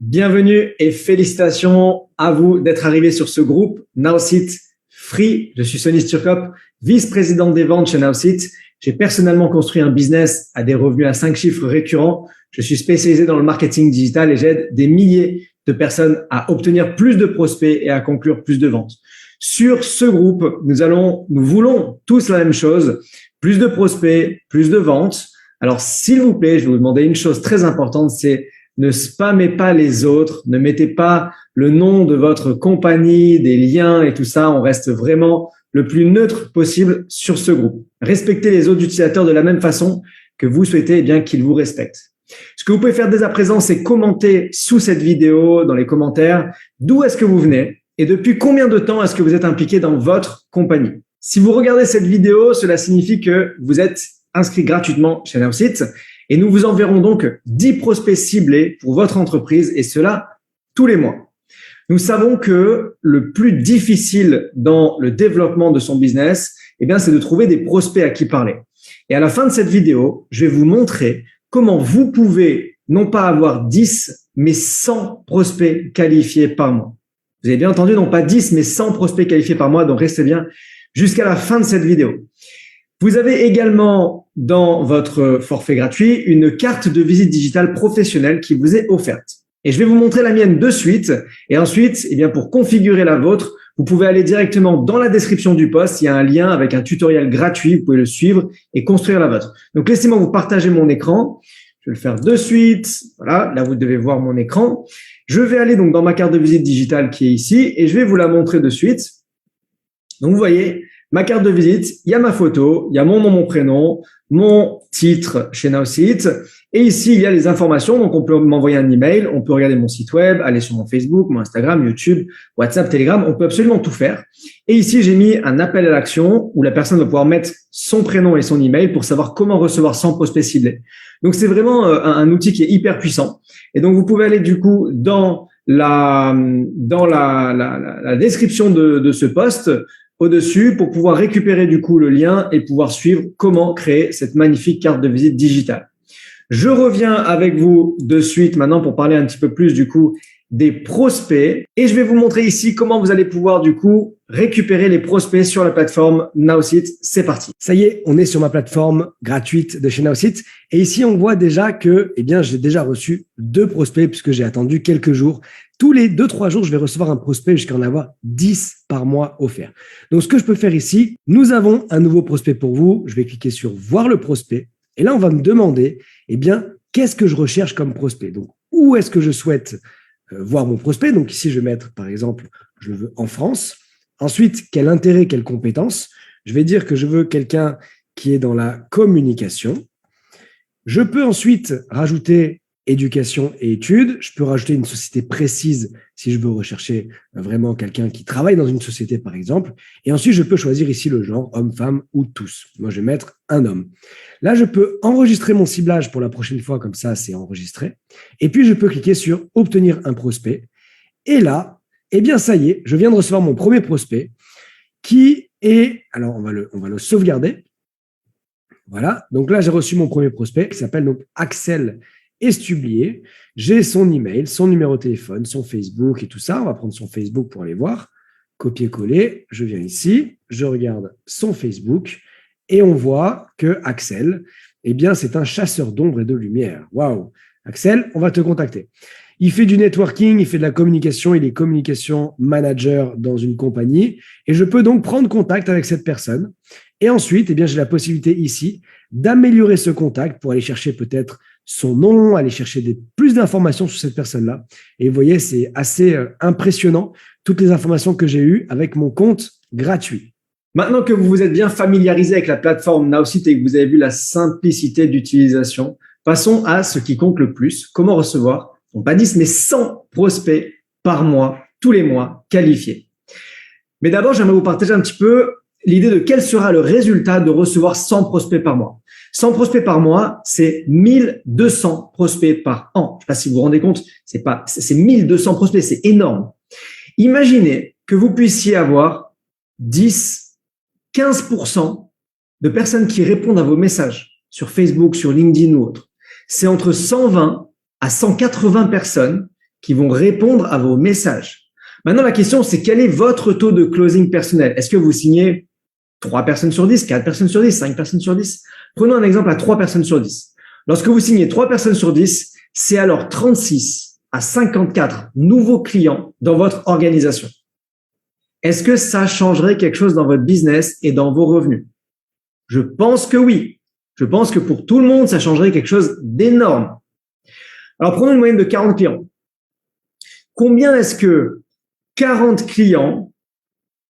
Bienvenue et félicitations à vous d'être arrivé sur ce groupe Nowsit Free. Je suis Sonny Sturkop, vice-président des ventes chez Nowsit. J'ai personnellement construit un business à des revenus à 5 chiffres récurrents. Je suis spécialisé dans le marketing digital et j'aide des milliers de personnes à obtenir plus de prospects et à conclure plus de ventes. Sur ce groupe, nous voulons tous la même chose, plus de prospects, plus de ventes. Alors, s'il vous plaît, je vais vous demander une chose très importante, c'est ne spammez pas les autres, ne mettez pas le nom de votre compagnie, des liens et tout ça. On reste vraiment le plus neutre possible sur ce groupe. Respectez les autres utilisateurs de la même façon que vous souhaitez bien qu'ils vous respectent. Ce que vous pouvez faire dès à présent, c'est commenter sous cette vidéo, dans les commentaires, d'où est-ce que vous venez et depuis combien de temps est-ce que vous êtes impliqué dans votre compagnie. Si vous regardez cette vidéo, cela signifie que vous êtes inscrit gratuitement chez Nowsit. Et nous vous enverrons donc 10 prospects ciblés pour votre entreprise et cela tous les mois. Nous savons que le plus difficile dans le développement de son business, c'est de trouver des prospects à qui parler. Et à la fin de cette vidéo, je vais vous montrer comment vous pouvez non pas avoir 10, mais 100 prospects qualifiés par mois. Vous avez bien entendu, non pas 10, mais 100 prospects qualifiés par mois, donc restez bien jusqu'à la fin de cette vidéo. Vous avez également dans votre forfait gratuit une carte de visite digitale professionnelle qui vous est offerte. Et je vais vous montrer la mienne de suite. Et ensuite, pour configurer la vôtre, vous pouvez aller directement dans la description du post. Il y a un lien avec un tutoriel gratuit. Vous pouvez le suivre et construire la vôtre. Donc, laissez-moi vous partager mon écran. Je vais le faire de suite. Voilà, là, vous devez voir mon écran. Je vais aller donc dans ma carte de visite digitale qui est ici et je vais vous la montrer de suite. Donc, vous voyez, ma carte de visite, il y a ma photo, il y a mon nom, mon prénom, mon titre chez Nowsit. Et ici, il y a les informations. Donc, on peut m'envoyer un email, on peut regarder mon site web, aller sur mon Facebook, mon Instagram, YouTube, WhatsApp, Telegram. On peut absolument tout faire. Et ici, j'ai mis un appel à l'action où la personne va pouvoir mettre son prénom et son email pour savoir comment recevoir 100 prospects ciblés. Donc, c'est vraiment un outil qui est hyper puissant. Et donc, vous pouvez aller du coup dans la description de ce post au-dessus pour pouvoir récupérer du coup le lien et pouvoir suivre comment créer cette magnifique carte de visite digitale. Je reviens avec vous de suite maintenant pour parler un petit peu plus du coup des prospects et je vais vous montrer ici comment vous allez pouvoir du coup récupérer les prospects sur la plateforme Nowsit. C'est parti. Ça y est, on est sur ma plateforme gratuite de chez Nowsit et ici on voit déjà que j'ai déjà reçu 2 prospects puisque j'ai attendu quelques jours. Tous les 2-3 jours, je vais recevoir un prospect jusqu'à en avoir 10 par mois offerts. Donc, ce que je peux faire ici, nous avons un nouveau prospect pour vous. Je vais cliquer sur voir le prospect. Et là, on va me demander, qu'est-ce que je recherche comme prospect? Donc, où est-ce que je souhaite voir mon prospect? Donc, ici, je vais mettre, par exemple, je le veux en France. Ensuite, quel intérêt, quelle compétence? Je vais dire que je veux quelqu'un qui est dans la communication. Je peux ensuite rajouter éducation et études. Je peux rajouter une société précise si je veux rechercher vraiment quelqu'un qui travaille dans une société, par exemple. Et ensuite, je peux choisir ici le genre, homme, femme ou tous. Moi, je vais mettre un homme. Là, je peux enregistrer mon ciblage pour la prochaine fois, comme ça, c'est enregistré. Et puis, je peux cliquer sur « Obtenir un prospect ». Et là, ça y est, je viens de recevoir mon premier prospect qui est… Alors, on va le sauvegarder. Voilà. Donc là, j'ai reçu mon premier prospect qui s'appelle donc Axel Estublier. J'ai son email, son numéro de téléphone, son Facebook et tout ça. On va prendre son Facebook pour aller voir. Copier-coller. Je viens ici, je regarde son Facebook et on voit que Axel, c'est un chasseur d'ombre et de lumière. Waouh! Axel, on va te contacter. Il fait du networking, il fait de la communication, il est communication manager dans une compagnie et je peux donc prendre contact avec cette personne. Et ensuite, j'ai la possibilité ici d'améliorer ce contact pour aller chercher peut-être son nom, aller chercher plus d'informations sur cette personne-là. Et vous voyez, c'est assez impressionnant, toutes les informations que j'ai eues avec mon compte gratuit. Maintenant que vous vous êtes bien familiarisé avec la plateforme Nowsit et que vous avez vu la simplicité d'utilisation, passons à ce qui compte le plus, comment recevoir, non pas 10, mais 100 prospects par mois, tous les mois, qualifiés. Mais d'abord, j'aimerais vous partager un petit peu l'idée de quel sera le résultat de recevoir 100 prospects par mois. 100 prospects par mois, c'est 1200 prospects par an. Je ne sais pas si vous vous rendez compte, c'est 1200 prospects, c'est énorme. Imaginez que vous puissiez avoir 10, 15% de personnes qui répondent à vos messages sur Facebook, sur LinkedIn ou autre. C'est entre 120 à 180 personnes qui vont répondre à vos messages. Maintenant, la question, c'est quel est votre taux de closing personnel? Est-ce que vous signez 3 personnes sur 10, 4 personnes sur 10, 5 personnes sur 10? Prenons un exemple à 3 personnes sur 10. Lorsque vous signez 3 personnes sur 10, c'est alors 36 à 54 nouveaux clients dans votre organisation. Est-ce que ça changerait quelque chose dans votre business et dans vos revenus? Je pense que oui. Je pense que pour tout le monde, ça changerait quelque chose d'énorme. Alors, prenons une moyenne de 40 clients. Combien est-ce que 40 clients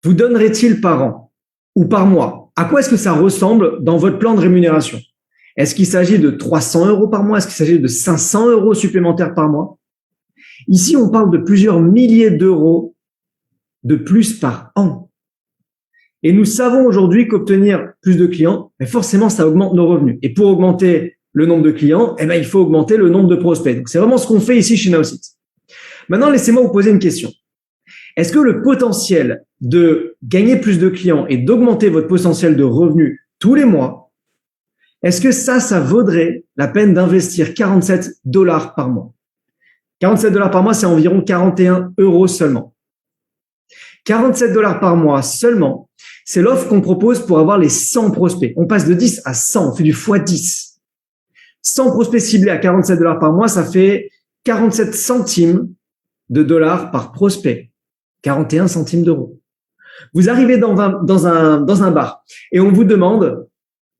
vous donneraient-ils par an ou par mois? À quoi est-ce que ça ressemble dans votre plan de rémunération? Est-ce qu'il s'agit de 300 € par mois? Est-ce qu'il s'agit de 500 € supplémentaires par mois? Ici, on parle de plusieurs milliers d'euros de plus par an. Et nous savons aujourd'hui qu'obtenir plus de clients, mais forcément, ça augmente nos revenus. Et pour augmenter le nombre de clients, il faut augmenter le nombre de prospects. Donc, c'est vraiment ce qu'on fait ici chez Nowsit. Maintenant, laissez-moi vous poser une question. Est-ce que le potentiel de gagner plus de clients et d'augmenter votre potentiel de revenus tous les mois, est-ce que ça vaudrait la peine d'investir 47 $ par mois? 47 $ par mois, c'est environ 41 € seulement. 47 $ par mois seulement, c'est l'offre qu'on propose pour avoir les 100 prospects. On passe de 10 à 100, on fait du x10. 100 prospects ciblés à 47 $ par mois, ça fait 47 centimes de dollars par prospect. 41 centimes d'euros. Vous arrivez dans un bar et on vous demande,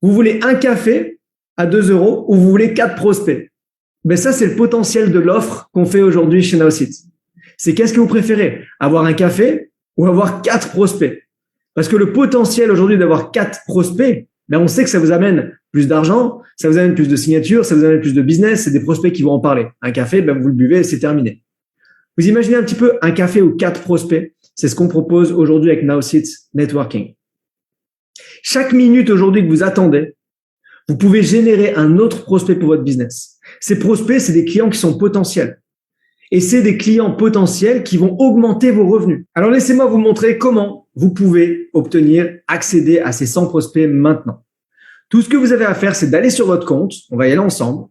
vous voulez un café à 2 € ou vous voulez 4 prospects? Ça, c'est le potentiel de l'offre qu'on fait aujourd'hui chez Nowsit. C'est qu'est-ce que vous préférez? Avoir un café ou avoir 4 prospects? Parce que le potentiel aujourd'hui d'avoir 4 prospects, on sait que ça vous amène plus d'argent, ça vous amène plus de signatures, ça vous amène plus de business, c'est des prospects qui vont en parler. Un café, vous le buvez et c'est terminé. Vous imaginez un petit peu un café ou 4 prospects? C'est ce qu'on propose aujourd'hui avec Nowsit Networking. Chaque minute aujourd'hui que vous attendez, vous pouvez générer un autre prospect pour votre business. Ces prospects, c'est des clients qui sont potentiels. Et c'est des clients potentiels qui vont augmenter vos revenus. Alors, laissez-moi vous montrer comment vous pouvez accéder à ces 100 prospects maintenant. Tout ce que vous avez à faire, c'est d'aller sur votre compte. On va y aller ensemble.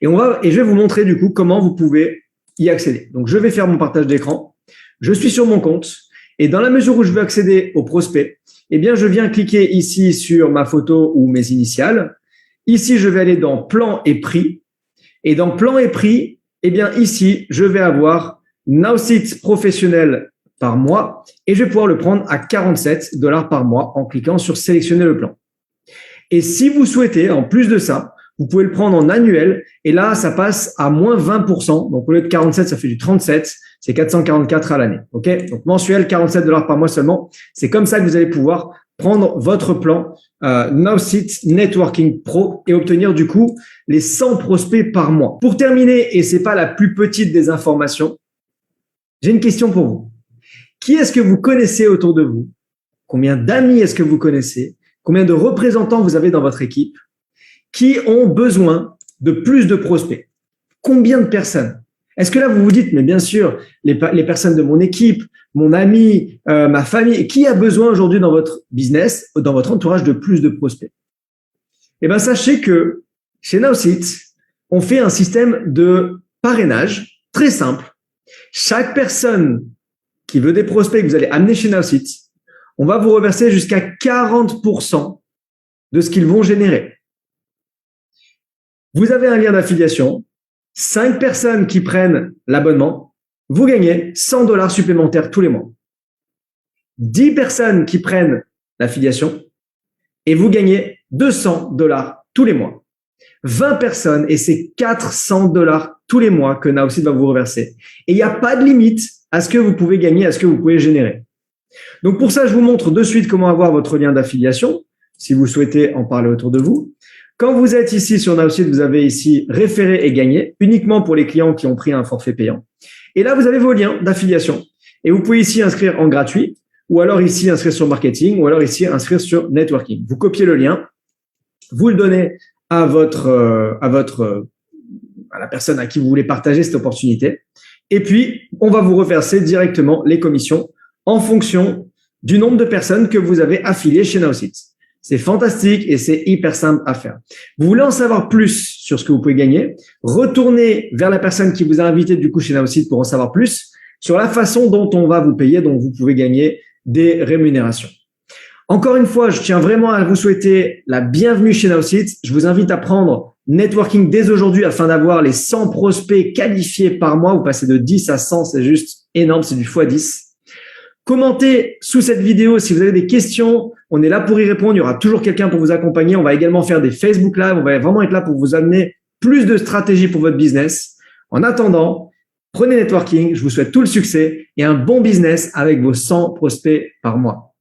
Et je vais vous montrer du coup comment vous pouvez y accéder. Donc, je vais faire mon partage d'écran. Je suis sur mon compte. Et dans la mesure où je veux accéder aux prospects, je viens cliquer ici sur ma photo ou mes initiales. Ici, je vais aller dans plan et prix. Et dans plan et prix, ici, je vais avoir Nowsit professionnel par mois et je vais pouvoir le prendre à 47 $ par mois en cliquant sur sélectionner le plan. Et si vous souhaitez, en plus de ça, vous pouvez le prendre en annuel et là, ça passe à moins 20%. Donc, au lieu de 47, ça fait du 37. C'est 444 à l'année. OK? Donc, mensuel, 47 $ par mois seulement. C'est comme ça que vous allez pouvoir prendre votre plan Nowsit Networking Pro et obtenir du coup les 100 prospects par mois. Pour terminer, et c'est pas la plus petite des informations, j'ai une question pour vous. Qui est-ce que vous connaissez autour de vous? Combien d'amis est-ce que vous connaissez? Combien de représentants vous avez dans votre équipe qui ont besoin de plus de prospects? Combien de personnes? Est-ce que là, vous vous dites, mais bien sûr, les personnes de mon équipe, mon ami, ma famille, qui a besoin aujourd'hui dans votre business, dans votre entourage de plus de prospects? Sachez que chez Nowsit, on fait un système de parrainage très simple. Chaque personne qui veut des prospects que vous allez amener chez Nowsit, on va vous reverser jusqu'à 40% de ce qu'ils vont générer. Vous avez un lien d'affiliation. 5 personnes qui prennent l'abonnement, vous gagnez 100 $ supplémentaires tous les mois. 10 personnes qui prennent l'affiliation et vous gagnez 200 $ tous les mois. 20 personnes et c'est 400 $ tous les mois que Nowsit va vous reverser. Et il n'y a pas de limite à ce que vous pouvez gagner, à ce que vous pouvez générer. Donc pour ça, je vous montre de suite comment avoir votre lien d'affiliation, si vous souhaitez en parler autour de vous. Quand vous êtes ici sur Nowsit, vous avez ici référer et gagner, uniquement pour les clients qui ont pris un forfait payant. Et là, vous avez vos liens d'affiliation. Et vous pouvez ici inscrire en gratuit, ou alors ici inscrire sur marketing, ou alors ici inscrire sur networking. Vous copiez le lien, vous le donnez à la personne à qui vous voulez partager cette opportunité. Et puis, on va vous reverser directement les commissions en fonction du nombre de personnes que vous avez affiliées chez Nowsit. C'est fantastique et c'est hyper simple à faire. Vous voulez en savoir plus sur ce que vous pouvez gagner? Retournez vers la personne qui vous a invité du coup chez Nowseed pour en savoir plus sur la façon dont on va vous payer, dont vous pouvez gagner des rémunérations. Encore une fois, je tiens vraiment à vous souhaiter la bienvenue chez Nowseed. Je vous invite à prendre networking dès aujourd'hui afin d'avoir les 100 prospects qualifiés par mois. Vous passez de 10 à 100, c'est juste énorme, c'est du x10. Commentez sous cette vidéo si vous avez des questions. On est là pour y répondre. Il y aura toujours quelqu'un pour vous accompagner. On va également faire des Facebook Live. On va vraiment être là pour vous amener plus de stratégies pour votre business. En attendant, prenez networking. Je vous souhaite tout le succès et un bon business avec vos 100 prospects par mois.